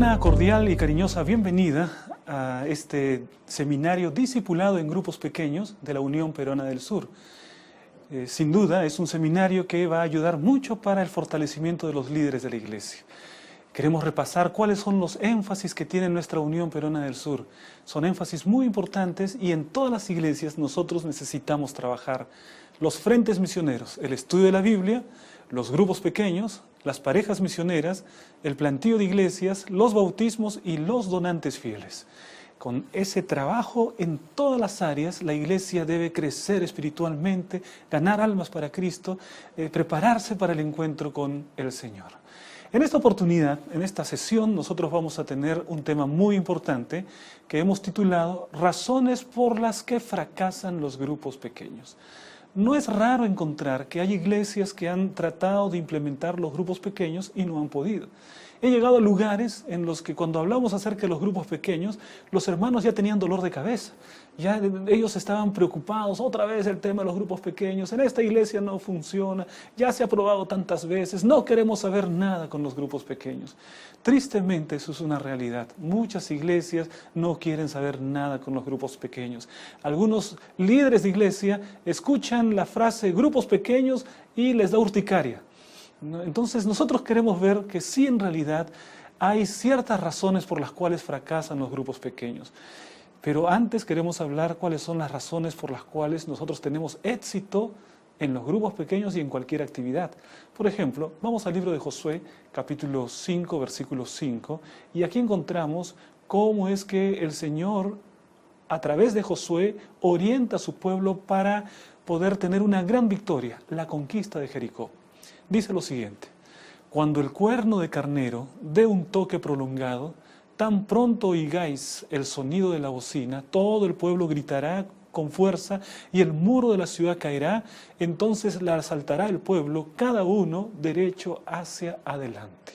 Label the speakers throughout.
Speaker 1: Una cordial y cariñosa bienvenida a este seminario discipulado en grupos pequeños de la Unión Peruana del Sur. Sin duda es un seminario que va a ayudar mucho para el fortalecimiento de los líderes de la Iglesia. Queremos repasar cuáles son los énfasis que tiene nuestra Unión Peruana del Sur. Son énfasis muy importantes y en todas las iglesias nosotros necesitamos trabajar los frentes misioneros, el estudio de la Biblia, los grupos pequeños, las parejas misioneras, el plantío de iglesias, los bautismos y los donantes fieles. Con ese trabajo en todas las áreas, la iglesia debe crecer espiritualmente, ganar almas para Cristo, prepararse para el encuentro con el Señor. En esta oportunidad, en esta sesión, nosotros vamos a tener un tema muy importante que hemos titulado Razones por las que fracasan los grupos pequeños. No es raro encontrar que hay iglesias que han tratado de implementar los grupos pequeños y no han podido. He llegado a lugares en los que cuando hablamos acerca de los grupos pequeños, los hermanos ya tenían dolor de cabeza. Ya ellos estaban preocupados, otra vez el tema de los grupos pequeños, en esta iglesia no funciona, ya se ha probado tantas veces, no queremos saber nada con los grupos pequeños. Tristemente eso es una realidad. Muchas iglesias no quieren saber nada con los grupos pequeños. Algunos líderes de iglesia escuchan la frase grupos pequeños y les da urticaria. Entonces nosotros queremos ver que sí, en realidad hay ciertas razones por las cuales fracasan los grupos pequeños. Pero antes queremos hablar cuáles son las razones por las cuales nosotros tenemos éxito en los grupos pequeños y en cualquier actividad. Por ejemplo, vamos al libro de Josué, capítulo 5, versículo 5, y aquí encontramos cómo es que el Señor, a través de Josué, orienta a su pueblo para poder tener una gran victoria, la conquista de Jericó. Dice lo siguiente: cuando el cuerno de carnero dé un toque prolongado, tan pronto oigáis el sonido de la bocina, todo el pueblo gritará con fuerza y el muro de la ciudad caerá, entonces la asaltará el pueblo, cada uno derecho hacia adelante.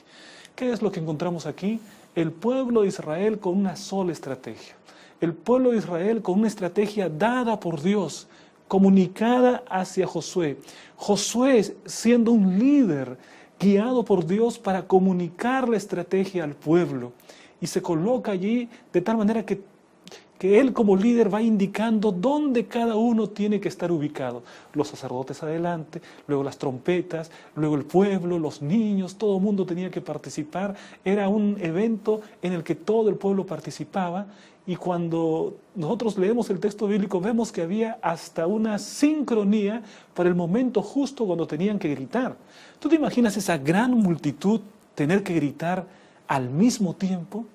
Speaker 1: ¿Qué es lo que encontramos aquí? El pueblo de Israel con una sola estrategia. El pueblo de Israel con una estrategia dada por Dios, comunicada hacia Josué. Josué siendo un líder guiado por Dios para comunicar la estrategia al pueblo. Y se coloca allí de tal manera que él como líder va indicando dónde cada uno tiene que estar ubicado. Los sacerdotes adelante, luego las trompetas, luego el pueblo, los niños, todo el mundo tenía que participar. Era un evento en el que todo el pueblo participaba. Y cuando nosotros leemos el texto bíblico vemos que había hasta una sincronía para el momento justo cuando tenían que gritar. ¿Tú te imaginas esa gran multitud tener que gritar al mismo tiempo?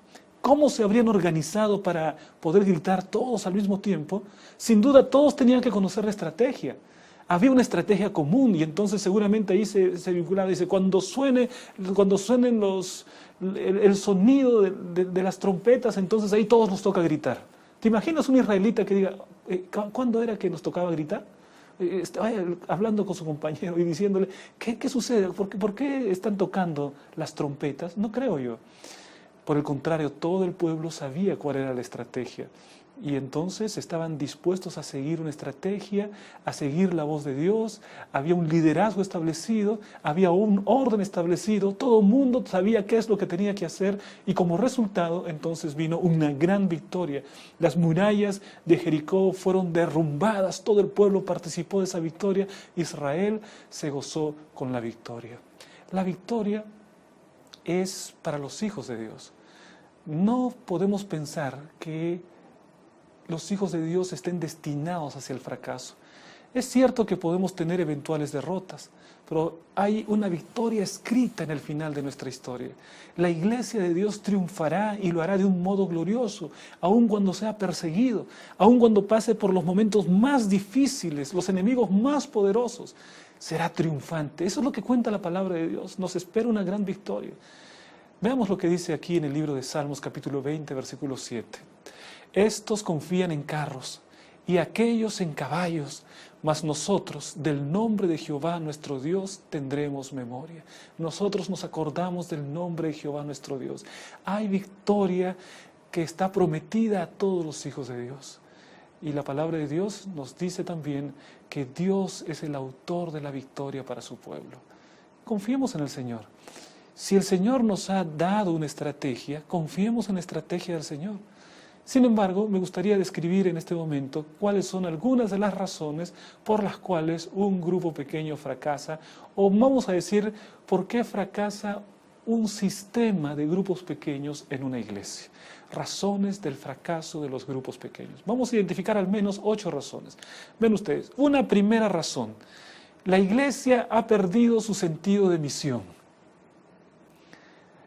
Speaker 1: ¿Cómo se habrían organizado para poder gritar todos al mismo tiempo? Sin duda todos tenían que conocer la estrategia. Había una estrategia común y entonces seguramente ahí se vinculaba. Dice, cuando suenen el sonido de las trompetas, entonces ahí todos nos toca gritar. ¿Te imaginas un israelita que diga, ¿cuándo era que nos tocaba gritar? Estaba hablando con su compañero y diciéndole, ¿qué sucede? ¿Por qué están tocando las trompetas? No creo yo. Por el contrario, todo el pueblo sabía cuál era la estrategia. Y entonces estaban dispuestos a seguir una estrategia, a seguir la voz de Dios. Había un liderazgo establecido, había un orden establecido. Todo el mundo sabía qué es lo que tenía que hacer. Y como resultado, entonces vino una gran victoria. Las murallas de Jericó fueron derrumbadas. Todo el pueblo participó de esa victoria. Israel se gozó con la victoria. La victoria es para los hijos de Dios. No podemos pensar que los hijos de Dios estén destinados hacia el fracaso. Es cierto que podemos tener eventuales derrotas, pero hay una victoria escrita en el final de nuestra historia. La iglesia de Dios triunfará y lo hará de un modo glorioso, aun cuando sea perseguido, aun cuando pase por los momentos más difíciles, los enemigos más poderosos. Será triunfante. Eso es lo que cuenta la palabra de Dios. Nos espera una gran victoria. Veamos lo que dice aquí en el libro de Salmos, capítulo 20, versículo 7. Estos confían en carros y aquellos en caballos, mas nosotros del nombre de Jehová nuestro Dios tendremos memoria. Nosotros nos acordamos del nombre de Jehová nuestro Dios. Hay victoria que está prometida a todos los hijos de Dios. Y la palabra de Dios nos dice también que Dios es el autor de la victoria para su pueblo. Confiemos en el Señor. Si el Señor nos ha dado una estrategia, confiemos en la estrategia del Señor. Sin embargo, me gustaría describir en este momento cuáles son algunas de las razones por las cuales un grupo pequeño fracasa, o vamos a decir, por qué fracasa un sistema de grupos pequeños en una iglesia. Razones del fracaso de los grupos pequeños. Vamos a identificar al menos 8 razones. Ven ustedes, una primera razón. La iglesia ha perdido su sentido de misión.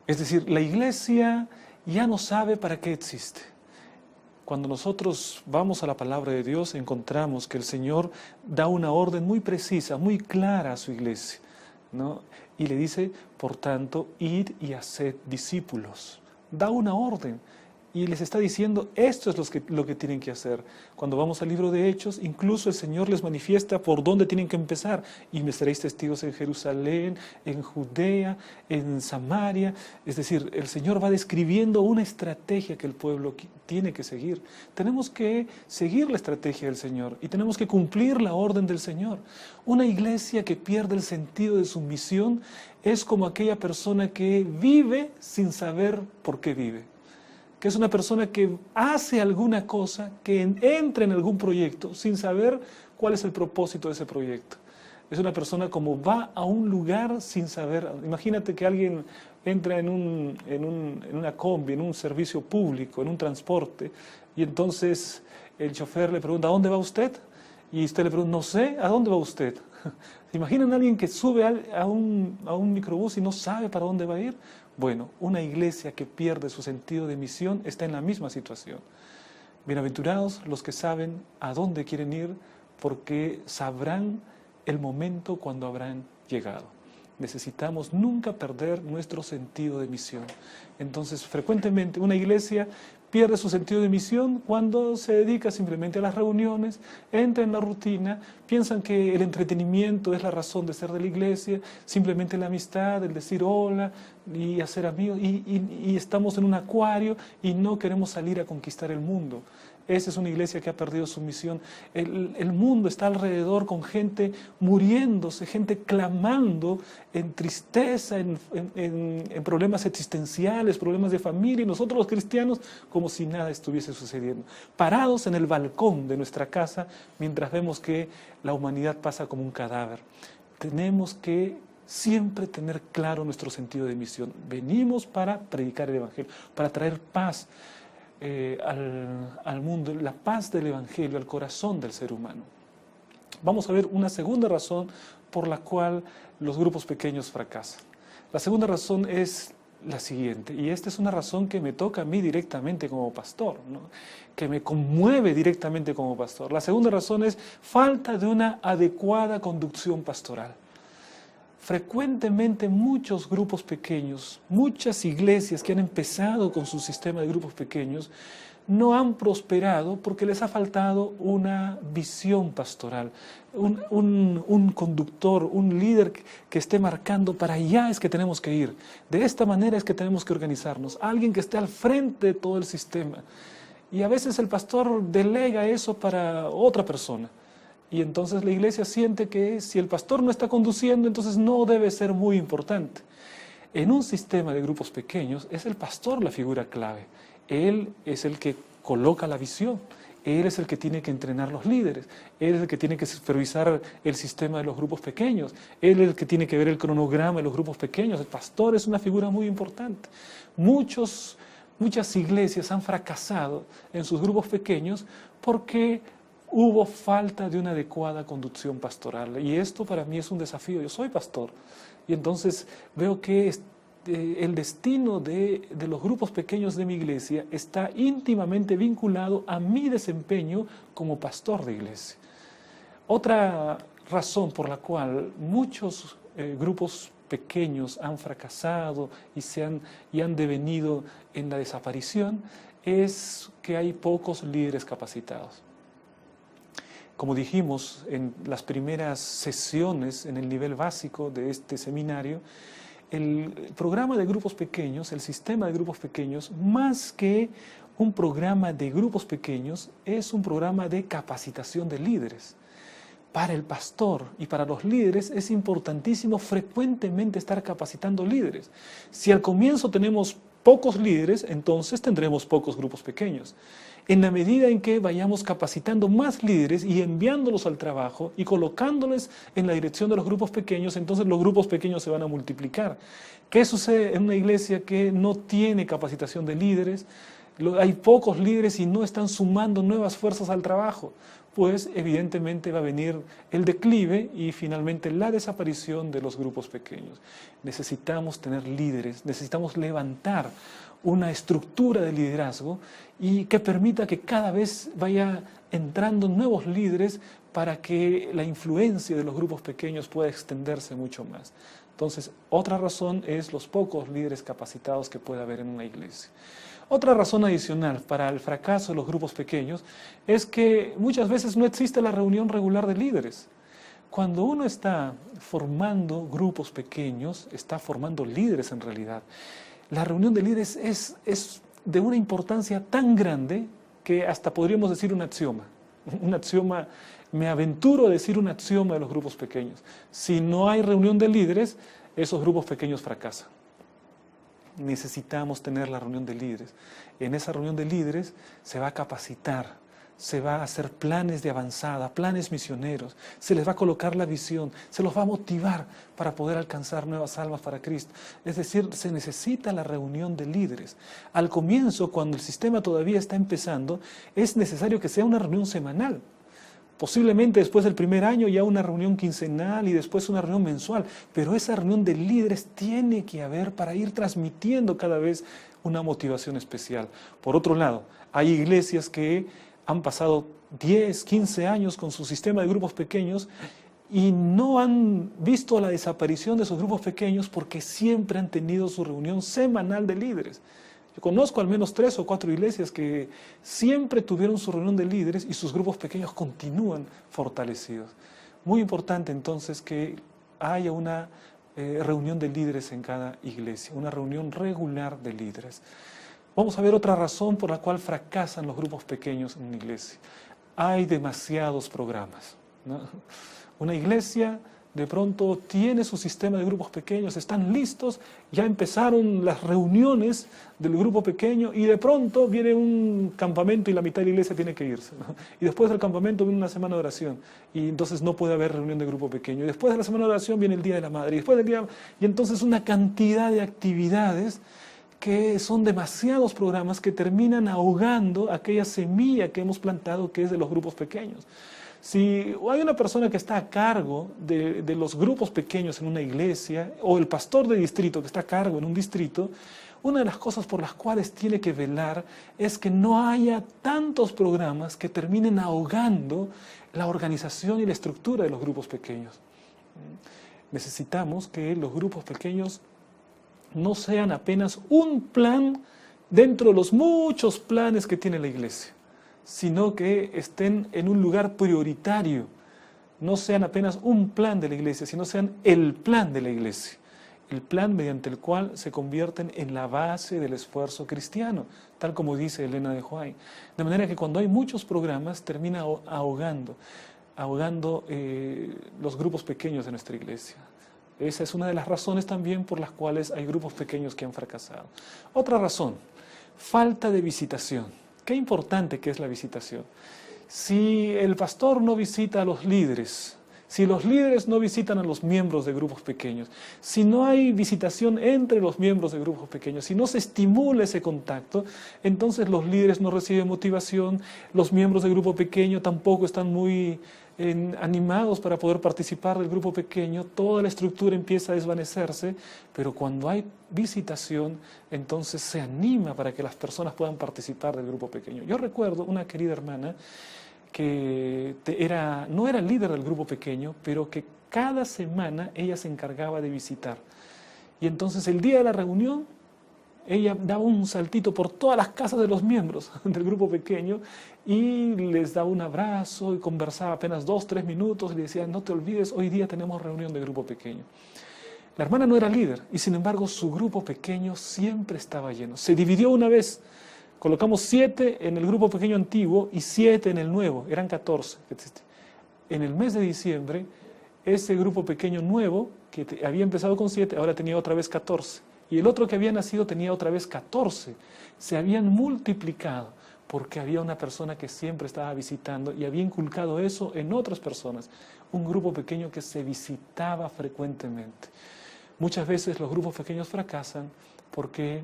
Speaker 1: Es decir, la iglesia ya no sabe para qué existe. Cuando nosotros vamos a la palabra de Dios, encontramos que el Señor da una orden muy precisa, muy clara a su iglesia, ¿no? Y le dice, por tanto, id y haced discípulos. Da una orden y les está diciendo, esto es lo que tienen que hacer. Cuando vamos al libro de Hechos, incluso el Señor les manifiesta por dónde tienen que empezar. Y me seréis testigos en Jerusalén, en Judea, en Samaria. Es decir, el Señor va describiendo una estrategia que el pueblo tiene que seguir. Tenemos que seguir la estrategia del Señor y tenemos que cumplir la orden del Señor. Una iglesia que pierde el sentido de su misión es como aquella persona que vive sin saber por qué vive. Que es una persona que hace alguna cosa, que entra en algún proyecto sin saber cuál es el propósito de ese proyecto. Es una persona como va a un lugar sin saber. Imagínate que alguien entra en una combi, en un servicio público, en un transporte, y entonces el chofer le pregunta, ¿a dónde va usted? Y usted le pregunta, no sé, ¿a dónde va usted? ¿Se imaginan a alguien que sube a un microbús y no sabe para dónde va a ir? Bueno, una iglesia que pierde su sentido de misión está en la misma situación. Bienaventurados los que saben a dónde quieren ir, porque sabrán el momento cuando habrán llegado. Necesitamos nunca perder nuestro sentido de misión. Entonces, frecuentemente una iglesia pierde su sentido de misión cuando se dedica simplemente a las reuniones, entra en la rutina, piensan que el entretenimiento es la razón de ser de la iglesia, simplemente la amistad, el decir hola y hacer amigos, y estamos en un acuario y no queremos salir a conquistar el mundo. Esa es una iglesia que ha perdido su misión. El mundo está alrededor con gente muriéndose, gente clamando en tristeza, en problemas existenciales, problemas de familia, y nosotros los cristianos como si nada estuviese sucediendo. Parados en el balcón de nuestra casa mientras vemos que la humanidad pasa como un cadáver. Tenemos que siempre tener claro nuestro sentido de misión. Venimos para predicar el Evangelio, para traer paz al mundo, la paz del Evangelio, al corazón del ser humano. Vamos a ver una segunda razón por la cual los grupos pequeños fracasan. La segunda razón es la siguiente, y esta es una razón que me toca a mí directamente como pastor, ¿no? Que me conmueve directamente como pastor. La segunda razón es falta de una adecuada conducción pastoral. Frecuentemente muchos grupos pequeños, muchas iglesias que han empezado con su sistema de grupos pequeños, no han prosperado porque les ha faltado una visión pastoral, un conductor, un líder que esté marcando para allá es que tenemos que ir, de esta manera es que tenemos que organizarnos, alguien que esté al frente de todo el sistema. Y a veces el pastor delega eso para otra persona. Y entonces la iglesia siente que si el pastor no está conduciendo, entonces no debe ser muy importante. En un sistema de grupos pequeños es el pastor la figura clave. Él es el que coloca la visión. Él es el que tiene que entrenar los líderes. Él es el que tiene que supervisar el sistema de los grupos pequeños. Él es el que tiene que ver el cronograma de los grupos pequeños. El pastor es una figura muy importante. Muchas iglesias han fracasado en sus grupos pequeños porque hubo falta de una adecuada conducción pastoral. Y esto para mí es un desafío. Yo soy pastor. Y entonces veo que el destino de los grupos pequeños de mi iglesia está íntimamente vinculado a mi desempeño como pastor de iglesia. Otra razón por la cual muchos grupos pequeños han fracasado y han devenido en la desaparición es que hay pocos líderes capacitados. Como dijimos en las primeras sesiones en el nivel básico de este seminario, el programa de grupos pequeños, el sistema de grupos pequeños, más que un programa de grupos pequeños, es un programa de capacitación de líderes. para el pastor y para los líderes es importantísimo frecuentemente estar capacitando líderes. Si al comienzo tenemos pocos líderes, entonces tendremos pocos grupos pequeños. En la medida en que vayamos capacitando más líderes y enviándolos al trabajo y colocándoles en la dirección de los grupos pequeños, entonces los grupos pequeños se van a multiplicar. ¿Qué sucede en una iglesia que no tiene capacitación de líderes? Hay pocos líderes y no están sumando nuevas fuerzas al trabajo. Pues evidentemente va a venir el declive y finalmente la desaparición de los grupos pequeños. Necesitamos tener líderes, necesitamos levantar una estructura de liderazgo y que permita que cada vez vaya entrando nuevos líderes para que la influencia de los grupos pequeños pueda extenderse mucho más. Entonces, otra razón es los pocos líderes capacitados que puede haber en una iglesia. Otra razón adicional para el fracaso de los grupos pequeños es que muchas veces no existe la reunión regular de líderes. Cuando uno está formando grupos pequeños, está formando líderes en realidad. La reunión de líderes es de una importancia tan grande que hasta podríamos decir un axioma. Un axioma, me aventuro a decir un axioma de los grupos pequeños. Si no hay reunión de líderes, esos grupos pequeños fracasan. Necesitamos tener la reunión de líderes. En esa reunión de líderes se va a capacitar, se va a hacer planes de avanzada, planes misioneros, se les va a colocar la visión, se los va a motivar para poder alcanzar nuevas almas para Cristo. Es decir, se necesita la reunión de líderes. Al comienzo, cuando el sistema todavía está empezando, es necesario que sea una reunión semanal. Posiblemente después del primer año ya una reunión quincenal y después una reunión mensual, pero esa reunión de líderes tiene que haber para ir transmitiendo cada vez una motivación especial. Por otro lado, hay iglesias que han pasado 10, 15 años con su sistema de grupos pequeños y no han visto la desaparición de esos grupos pequeños porque siempre han tenido su reunión semanal de líderes. Yo conozco al menos 3 o 4 iglesias que siempre tuvieron su reunión de líderes y sus grupos pequeños continúan fortalecidos. Muy importante entonces que haya una reunión de líderes en cada iglesia, una reunión regular de líderes. Vamos a ver otra razón por la cual fracasan los grupos pequeños en una iglesia. Hay demasiados programas, ¿no? Una iglesia de pronto tiene su sistema de grupos pequeños, están listos, ya empezaron las reuniones del grupo pequeño y de pronto viene un campamento y la mitad de la iglesia tiene que irse, ¿no? Y después del campamento viene una semana de oración y entonces no puede haber reunión de grupo pequeño. Y después de la semana de oración viene el Día de la Madre y después del día... Y entonces una cantidad de actividades que son demasiados programas que terminan ahogando aquella semilla que hemos plantado que es de los grupos pequeños. Si hay una persona que está a cargo de los grupos pequeños en una iglesia, o el pastor de distrito que está a cargo en un distrito, una de las cosas por las cuales tiene que velar es que no haya tantos programas que terminen ahogando la organización y la estructura de los grupos pequeños. Necesitamos que los grupos pequeños no sean apenas un plan dentro de los muchos planes que tiene la iglesia, sino que estén en un lugar prioritario, no sean apenas un plan de la iglesia, sino sean el plan de la iglesia, el plan mediante el cual se convierten en la base del esfuerzo cristiano, tal como dice Elena de White. De manera que cuando hay muchos programas termina ahogando los grupos pequeños de nuestra iglesia. Esa es una de las razones también por las cuales hay grupos pequeños que han fracasado. Otra razón, falta de visitación. Qué importante que es la visitación. Si el pastor no visita a los líderes, si los líderes no visitan a los miembros de grupos pequeños, si no hay visitación entre los miembros de grupos pequeños, si no se estimula ese contacto, entonces los líderes no reciben motivación, los miembros del grupo pequeño tampoco están muy animados para poder participar del grupo pequeño, toda la estructura empieza a desvanecerse, pero cuando hay visitación, entonces se anima para que las personas puedan participar del grupo pequeño. Yo recuerdo una querida hermana que no era líder del grupo pequeño, pero que cada semana ella se encargaba de visitar. Y entonces el día de la reunión, ella daba un saltito por todas las casas de los miembros del grupo pequeño y les daba un abrazo y conversaba apenas 2, 3 minutos y le decía, no te olvides, hoy día tenemos reunión de grupo pequeño. La hermana no era líder y sin embargo su grupo pequeño siempre estaba lleno. Se dividió una vez, colocamos 7 en el grupo pequeño antiguo y 7 en el nuevo, eran 14. en el mes de diciembre, ese grupo pequeño nuevo, que había empezado con 7, ahora tenía otra vez 14. Y el otro que había nacido tenía otra vez 14. Se habían multiplicado porque había una persona que siempre estaba visitando y había inculcado eso en otras personas. Un grupo pequeño que se visitaba frecuentemente. Muchas veces los grupos pequeños fracasan porque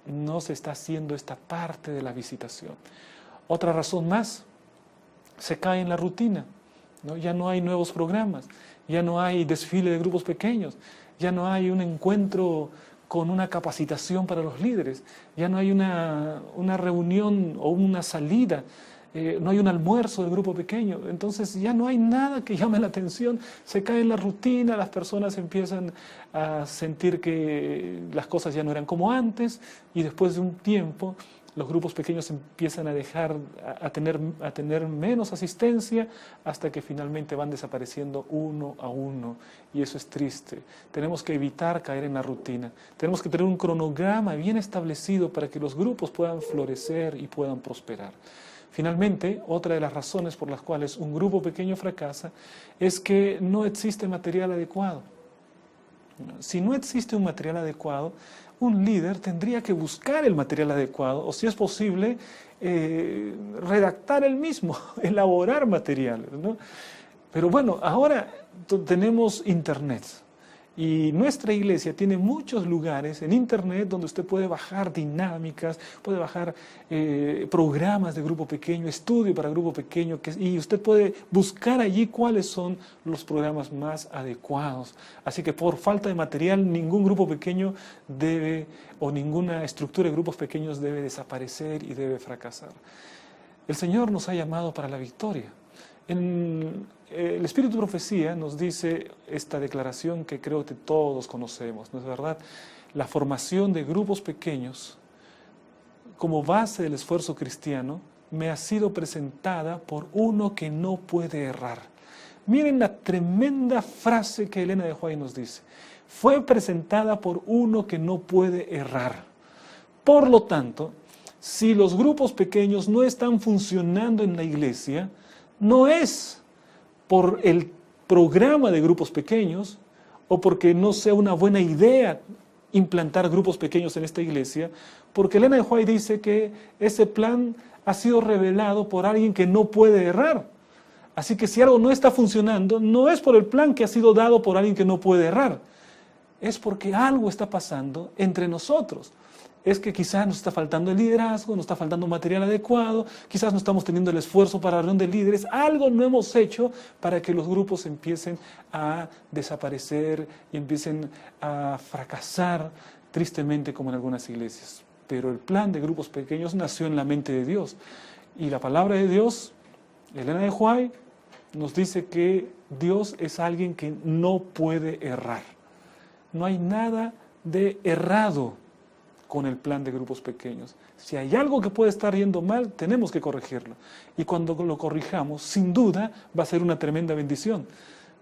Speaker 1: no se está haciendo esta parte de la visitación. Otra razón más, se cae en la rutina, ¿no? Ya no hay nuevos programas, ya no hay desfile de grupos pequeños, ya no hay un encuentro con una capacitación para los líderes, ya no hay una reunión o una salida, no hay un almuerzo del grupo pequeño, entonces ya no hay nada que llame la atención, se cae en la rutina, las personas empiezan a sentir que las cosas ya no eran como antes y después de un tiempo los grupos pequeños empiezan a dejar, a tener menos asistencia hasta que finalmente van desapareciendo uno a uno. Y eso es triste. Tenemos que evitar caer en la rutina. Tenemos que tener un cronograma bien establecido para que los grupos puedan florecer y puedan prosperar. Finalmente, otra de las razones por las cuales un grupo pequeño fracasa es que no existe material adecuado. Si no existe un material adecuado, un líder tendría que buscar el material adecuado o, si es posible, redactar el mismo, elaborar materiales, ¿no? Pero bueno, ahora tenemos Internet y nuestra iglesia tiene muchos lugares en Internet donde usted puede bajar dinámicas, puede bajar programas de grupo pequeño, estudio para grupo pequeño, y usted puede buscar allí cuáles son los programas más adecuados. Así que por falta de material, ningún grupo pequeño debe, o ninguna estructura de grupos pequeños debe desaparecer y debe fracasar. El Señor nos ha llamado para la victoria. El Espíritu de Profecía nos dice esta declaración que creo que todos conocemos, ¿no es verdad? La formación de grupos pequeños como base del esfuerzo cristiano me ha sido presentada por uno que no puede errar. Miren la tremenda frase que Elena de White nos dice. Fue presentada por uno que no puede errar. Por lo tanto, si los grupos pequeños no están funcionando en la iglesia, no es por el programa de grupos pequeños o porque no sea una buena idea implantar grupos pequeños en esta iglesia, porque Elena de White dice que ese plan ha sido revelado por alguien que no puede errar. Así que si algo no está funcionando, no es por el plan que ha sido dado por alguien que no puede errar, es porque algo está pasando entre nosotros. Es que quizás nos está faltando el liderazgo, nos está faltando material adecuado, quizás no estamos teniendo el esfuerzo para la reunión de líderes, algo no hemos hecho para que los grupos empiecen a desaparecer y empiecen a fracasar tristemente como en algunas iglesias. Pero el plan de grupos pequeños nació en la mente de Dios. Y la palabra de Dios, Elena de White, nos dice que Dios es alguien que no puede errar. No hay nada de errado con el plan de grupos pequeños. Si hay algo que puede estar yendo mal, tenemos que corregirlo. Y cuando lo corrijamos, sin duda, va a ser una tremenda bendición,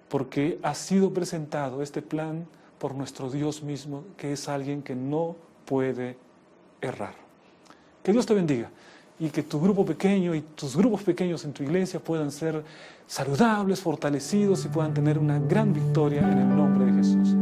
Speaker 1: porque ha sido presentado este plan por nuestro Dios mismo, que es alguien que no puede errar. Que Dios te bendiga y que tu grupo pequeño y tus grupos pequeños en tu iglesia puedan ser saludables, fortalecidos y puedan tener una gran victoria en el nombre de Jesús.